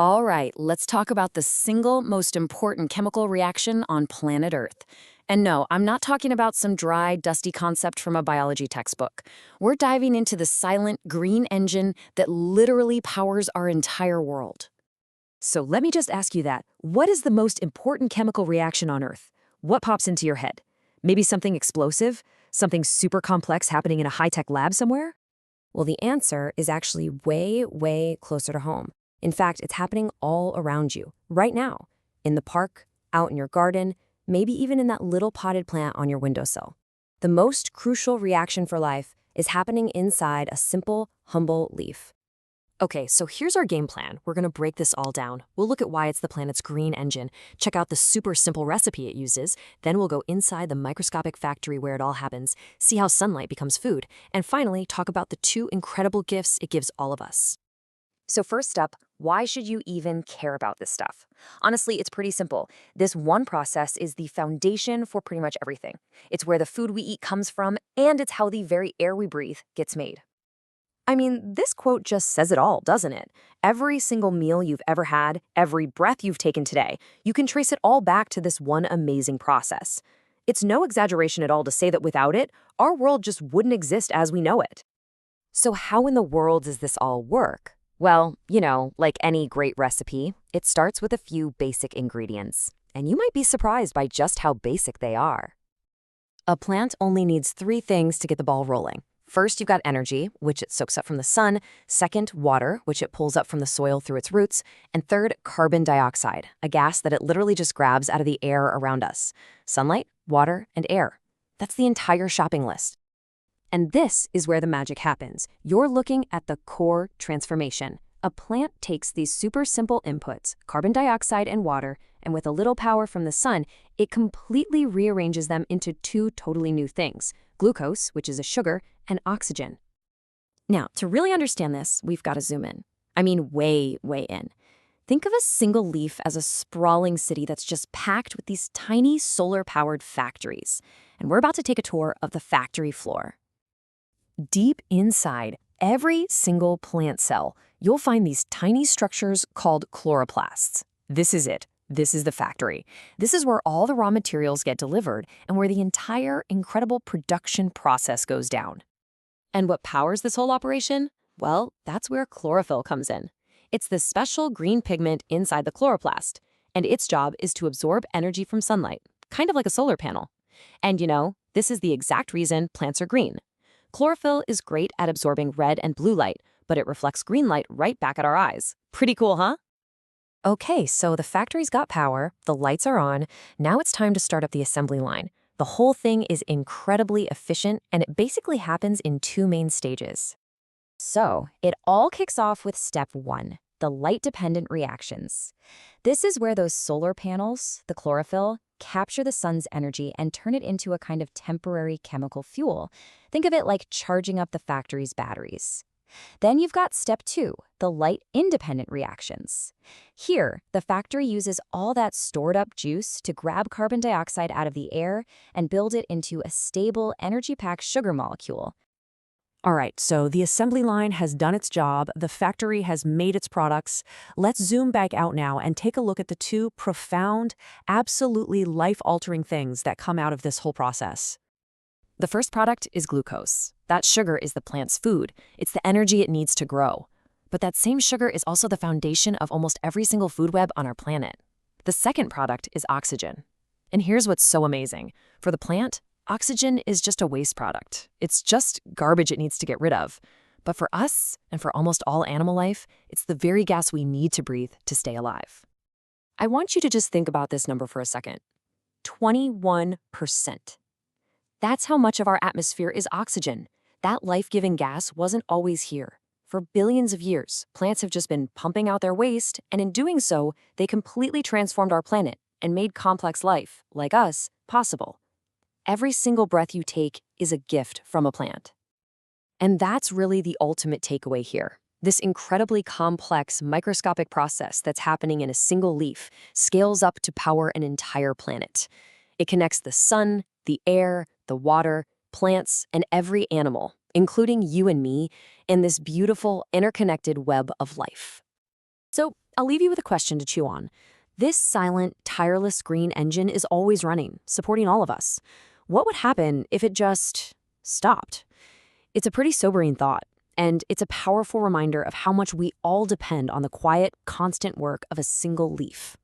All right, let's talk about the single most important chemical reaction on planet Earth. And no, I'm not talking about some dry, dusty concept from a biology textbook. We're diving into the silent green engine that literally powers our entire world. So let me just ask you that. What is the most important chemical reaction on Earth? What pops into your head? Maybe something explosive? Something super complex happening in a high-tech lab somewhere? Well, the answer is actually way, way closer to home. In fact, it's happening all around you, right now, in the park, out in your garden, maybe even in that little potted plant on your windowsill. The most crucial reaction for life is happening inside a simple, humble leaf. Okay, so here's our game plan. We're going to break this all down. We'll look at why it's the planet's green engine, check out the super simple recipe it uses, then we'll go inside the microscopic factory where it all happens, see how sunlight becomes food, and finally talk about the two incredible gifts it gives all of us. So first up, why should you even care about this stuff? Honestly, it's pretty simple. This one process is the foundation for pretty much everything. It's where the food we eat comes from, and it's how the very air we breathe gets made. I mean, this quote just says it all, doesn't it? Every single meal you've ever had, every breath you've taken today, you can trace it all back to this one amazing process. It's no exaggeration at all to say that without it, our world just wouldn't exist as we know it. So how in the world does this all work? Well, like any great recipe, it starts with a few basic ingredients. And you might be surprised by just how basic they are. A plant only needs three things to get the ball rolling. First, you've got energy, which it soaks up from the sun. Second, water, which it pulls up from the soil through its roots. And third, carbon dioxide, a gas that it literally just grabs out of the air around us. Sunlight, water, and air. That's the entire shopping list. And this is where the magic happens. You're looking at the core transformation. A plant takes these super simple inputs, carbon dioxide and water, and with a little power from the sun, it completely rearranges them into two totally new things: glucose, which is a sugar, and oxygen. Now, to really understand this, we've got to zoom in. I mean, way, way in. Think of a single leaf as a sprawling city that's just packed with these tiny solar-powered factories. And we're about to take a tour of the factory floor. Deep inside every single plant cell, you'll find these tiny structures called chloroplasts. This is it. This is the factory. This is where all the raw materials get delivered and where the entire incredible production process goes down. And what powers this whole operation? Well, that's where chlorophyll comes in. It's the special green pigment inside the chloroplast, and its job is to absorb energy from sunlight, kind of like a solar panel. And this is the exact reason plants are green. Chlorophyll is great at absorbing red and blue light, but it reflects green light right back at our eyes. Pretty cool, huh? Okay, so the factory's got power, the lights are on, now it's time to start up the assembly line. The whole thing is incredibly efficient, and it basically happens in two main stages. So, it all kicks off with step one, the light-dependent reactions. This is where those solar panels, the chlorophyll, capture the sun's energy and turn it into a kind of temporary chemical fuel. Think of it like charging up the factory's batteries. Then you've got step two, the light-independent reactions. Here, the factory uses all that stored-up juice to grab carbon dioxide out of the air and build it into a stable, energy-packed sugar molecule. All right, so the assembly line has done its job, the factory has made its products. Let's zoom back out now and take a look at the two profound, absolutely life-altering things that come out of this whole process. The first product is glucose. That sugar is the plant's food. It's the energy it needs to grow. But that same sugar is also the foundation of almost every single food web on our planet. The second product is oxygen. And here's what's so amazing. For the plant, oxygen is just a waste product. It's just garbage it needs to get rid of. But for us, and for almost all animal life, it's the very gas we need to breathe to stay alive. I want you to just think about this number for a second. 21%. That's how much of our atmosphere is oxygen. That life-giving gas wasn't always here. For billions of years, plants have just been pumping out their waste, and in doing so, they completely transformed our planet and made complex life, like us, possible. Every single breath you take is a gift from a plant. And that's really the ultimate takeaway here. This incredibly complex microscopic process that's happening in a single leaf scales up to power an entire planet. It connects the sun, the air, the water, plants, and every animal, including you and me, in this beautiful, interconnected web of life. So I'll leave you with a question to chew on. This silent, tireless green engine is always running, supporting all of us. What would happen if it just stopped? It's a pretty sobering thought, and it's a powerful reminder of how much we all depend on the quiet, constant work of a single leaf.